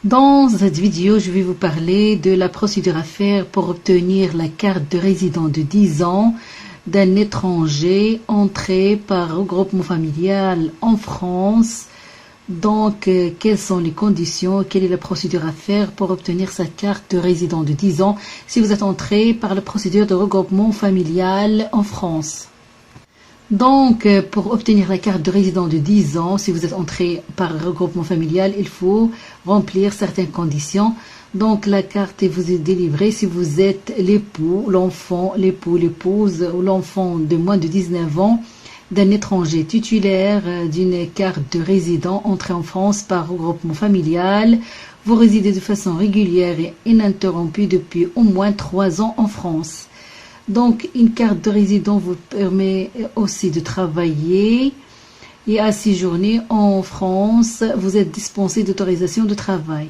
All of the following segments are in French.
Dans cette vidéo, je vais vous parler de la procédure à faire pour obtenir la carte de résident de 10 ans d'un étranger entré par regroupement familial en France. Donc, quelles sont les conditions, quelle est la procédure à faire pour obtenir sa carte de résident de 10 ans si vous êtes entré par la procédure de regroupement familial en France. Donc, pour obtenir la carte de résident de 10 ans, si vous êtes entré par regroupement familial, il faut remplir certaines conditions. Donc, la carte vous est délivrée si vous êtes l'époux, l'enfant, l'époux, l'épouse ou l'enfant de moins de 19 ans d'un étranger titulaire d'une carte de résident entré en France par regroupement familial. Vous résidez de façon régulière et ininterrompue depuis au moins 3 ans en France. Donc, une carte de résident vous permet aussi de travailler et à séjourner en France. Vous êtes dispensé d'autorisation de travail.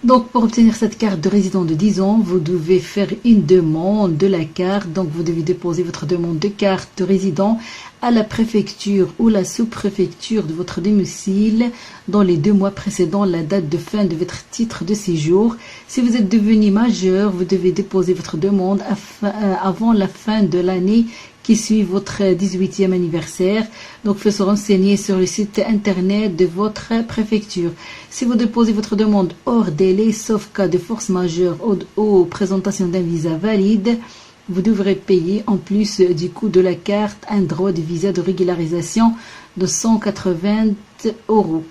Donc, pour obtenir cette carte de résident de 10 ans, vous devez faire une demande de la carte. Donc, vous devez déposer votre demande de carte de résident à la préfecture ou la sous-préfecture de votre domicile dans les 2 mois précédant la date de fin de votre titre de séjour. Si vous êtes devenu majeur, vous devez déposer votre demande avant la fin de l'année qui suit votre 18e anniversaire. Donc, il faut se renseigner sur le site internet de votre préfecture. Si vous déposez votre demande hors délai, sauf cas de force majeure ou présentation d'un visa valide, vous devrez payer en plus du coût de la carte un droit de visa de régularisation de 180 €.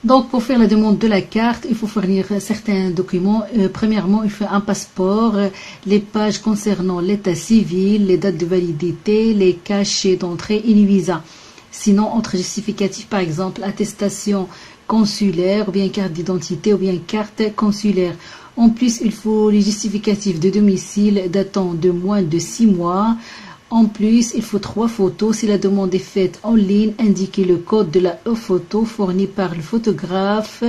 Donc, pour faire la demande de la carte, il faut fournir certains documents. Premièrement, il faut un passeport, les pages concernant l'état civil, les dates de validité, les cachets d'entrée et les visas. Sinon, autre justificatif, par exemple, attestation consulaire, ou bien carte d'identité, ou bien carte consulaire. En plus, il faut les justificatifs de domicile datant de moins de 6 mois. En plus, il faut 3 photos. Si la demande est faite en ligne, indiquez le code de la photo fourni par le photographe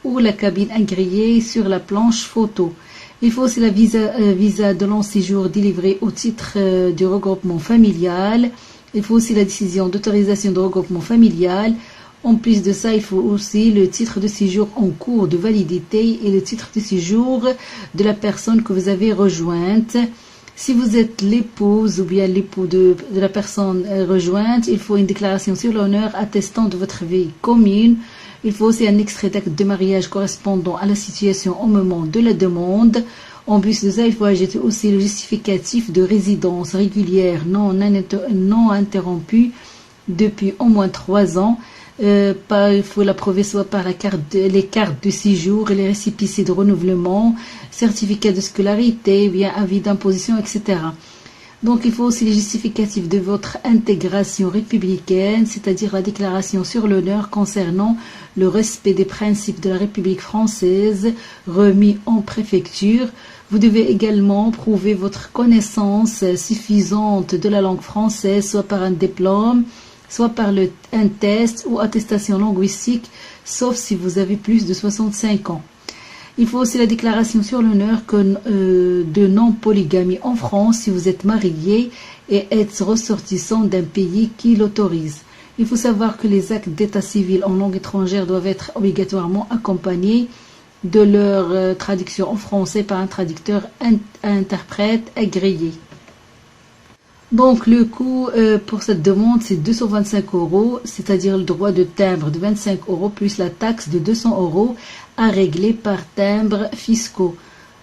ou la cabine agréée sur la planche photo. Il faut aussi la visa de long séjour délivré au titre du regroupement familial. Il faut aussi la décision d'autorisation de regroupement familial. En plus de ça, il faut aussi le titre de séjour en cours de validité et le titre de séjour de la personne que vous avez rejointe. Si vous êtes l'épouse ou bien l'époux de la personne rejointe, il faut une déclaration sur l'honneur attestant de votre vie commune. Il faut aussi un extrait d'acte de mariage correspondant à la situation au moment de la demande. En plus de ça, il faut ajouter aussi le justificatif de résidence régulière non interrompue depuis au moins 3 ans. Il faut l'approuver soit par les cartes de séjour et les récépissés de renouvellement, certificat de scolarité, bien avis d'imposition, etc. Donc, il faut aussi les justificatifs de votre intégration républicaine, c'est-à-dire la déclaration sur l'honneur concernant le respect des principes de la République française, remis en préfecture. Vous devez également prouver votre connaissance suffisante de la langue française, soit par un diplôme, soit par un test ou attestation linguistique, sauf si vous avez plus de 65 ans. Il faut aussi la déclaration sur l'honneur de non-polygamie en France si vous êtes marié et êtes ressortissant d'un pays qui l'autorise. Il faut savoir que les actes d'état civil en langue étrangère doivent être obligatoirement accompagnés de leur traduction en français par un traducteur interprète agréé. Donc, le coût pour cette demande, c'est 225 €, c'est-à-dire le droit de timbre de 25 € plus la taxe de 200 € à régler par timbres fiscaux.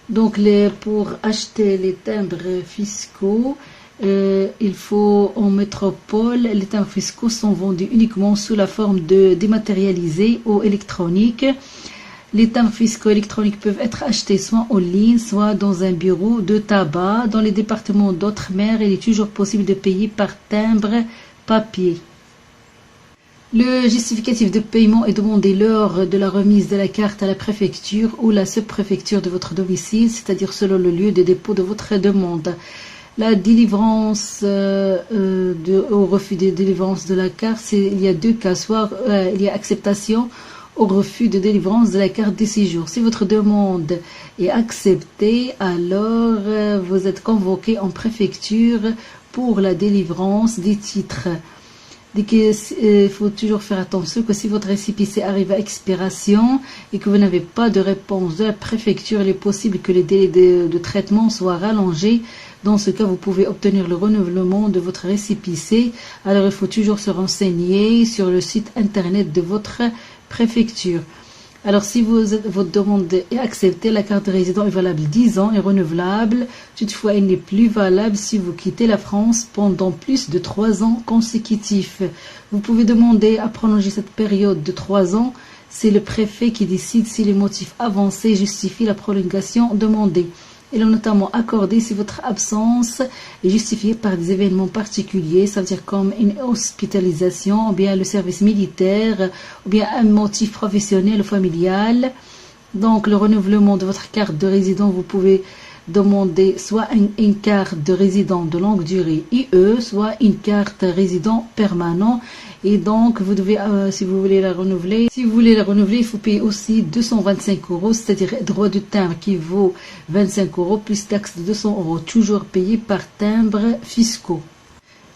Donc, pour acheter les timbres fiscaux, il faut en métropole, les timbres fiscaux sont vendus uniquement sous la forme de dématérialisés ou électroniques. Les timbres fiscaux électroniques peuvent être achetés soit en ligne, soit dans un bureau de tabac. Dans les départements d'outre-mer, il est toujours possible de payer par timbre papier. Le justificatif de paiement est demandé lors de la remise de la carte à la préfecture ou la sous-préfecture de votre domicile, c'est-à-dire selon le lieu de dépôt de votre demande. La délivrance au refus de délivrance de la carte, il y a 2 cas. Soit il y a acceptation au refus de délivrance de la carte de séjour. Si votre demande est acceptée, alors vous êtes convoqué en préfecture pour la délivrance des titres. Il faut toujours faire attention que si votre récépissé arrive à expiration et que vous n'avez pas de réponse de la préfecture, il est possible que les délais de traitement soient rallongés. Dans ce cas, vous pouvez obtenir le renouvellement de votre récépissé. Alors, il faut toujours se renseigner sur le site internet de votre préfecture. Alors, si votre demande est acceptée, la carte de résident est valable 10 ans et renouvelable. Toutefois, elle n'est plus valable si vous quittez la France pendant plus de 3 ans consécutifs. Vous pouvez demander à prolonger cette période de 3 ans. C'est le préfet qui décide si les motifs avancés justifient la prolongation demandée. Il est notamment accordé si votre absence est justifiée par des événements particuliers, c'est-à-dire comme une hospitalisation, ou bien le service militaire, ou bien un motif professionnel ou familial. Donc, le renouvellement de votre carte de résident, vous pouvez demander soit une carte de résident de longue durée IE, soit une carte résident permanent. Et donc, vous devez, si vous voulez la renouveler, il faut payer aussi 225 €, c'est-à-dire droit de timbre qui vaut 25 € plus taxe de 200 €, toujours payé par timbre fiscaux.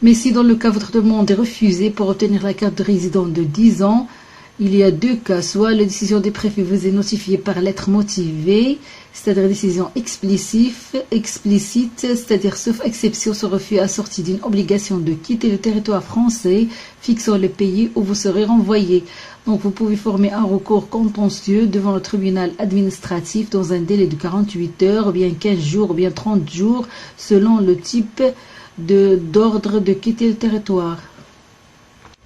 Mais si dans le cas votre demande est refusée pour obtenir la carte de résident de 10 ans, il y a 2 cas. Soit la décision des préfets vous est notifiée par lettre motivée, c'est-à-dire décision explicite, c'est-à-dire sauf exception, ce refus assorti d'une obligation de quitter le territoire français fixant le pays où vous serez renvoyé. Donc vous pouvez former un recours contentieux devant le tribunal administratif dans un délai de 48 heures, ou bien 15 jours, ou bien 30 jours, selon le type d'ordre de quitter le territoire.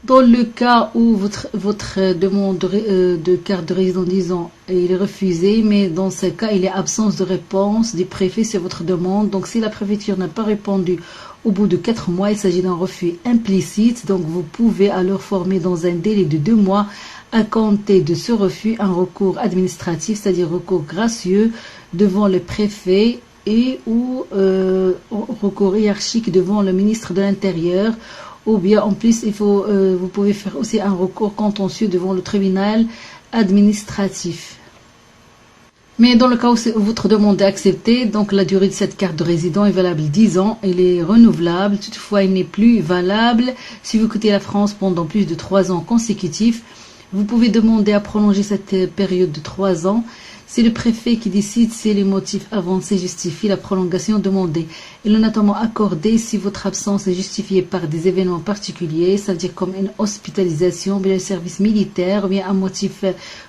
Dans le cas où votre demande de carte de résident 10 ans est refusée, mais dans ce cas, il y a absence de réponse du préfet sur votre demande. Donc, si la préfecture n'a pas répondu au bout de 4 mois, il s'agit d'un refus implicite. Donc, vous pouvez alors former dans un délai de 2 mois à compter de ce refus un recours administratif, c'est-à-dire recours gracieux devant le préfet et ou recours hiérarchique devant le ministre de l'Intérieur. Ou bien en plus, vous pouvez faire aussi un recours contentieux devant le tribunal administratif. Mais dans le cas où votre demande est acceptée, donc la durée de cette carte de résident est valable 10 ans, elle est renouvelable, toutefois elle n'est plus valable si vous quittez la France pendant plus de 3 ans consécutifs. Vous pouvez demander à prolonger cette période de 3 ans. C'est le préfet qui décide si les motifs avancés justifient la prolongation demandée. Il est notamment accordé si votre absence est justifiée par des événements particuliers, c'est-à-dire comme une hospitalisation, bien un service militaire, bien un motif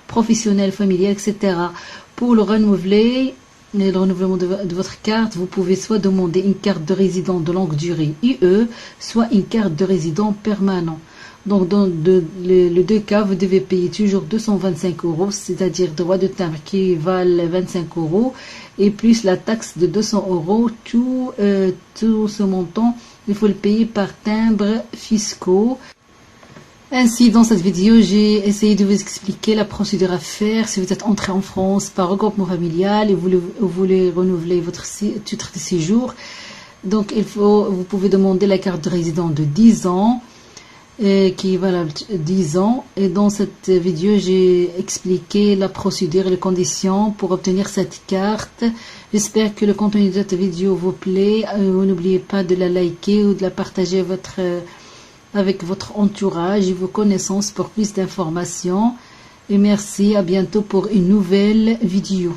professionnel, familial, etc. Pour le renouvellement de votre carte, vous pouvez soit demander une carte de résident de longue durée IE, soit une carte de résident permanent. Donc, dans les 2 cas, vous devez payer toujours 225 €, c'est-à-dire droit de timbre qui valent 25 € et plus la taxe de 200 €. Tout ce montant, il faut le payer par timbre fiscaux. Ainsi, dans cette vidéo, j'ai essayé de vous expliquer la procédure à faire si vous êtes entré en France par regroupement familial et vous voulez renouveler votre titre de séjour. Donc, vous pouvez demander la carte de résident de 10 ans. Qui est valable 10 ans. Et dans cette vidéo, j'ai expliqué la procédure et les conditions pour obtenir cette carte. J'espère que le contenu de cette vidéo vous plaît. N'oubliez pas de la liker ou de la partager avec votre entourage et vos connaissances pour plus d'informations. Et merci, à bientôt pour une nouvelle vidéo.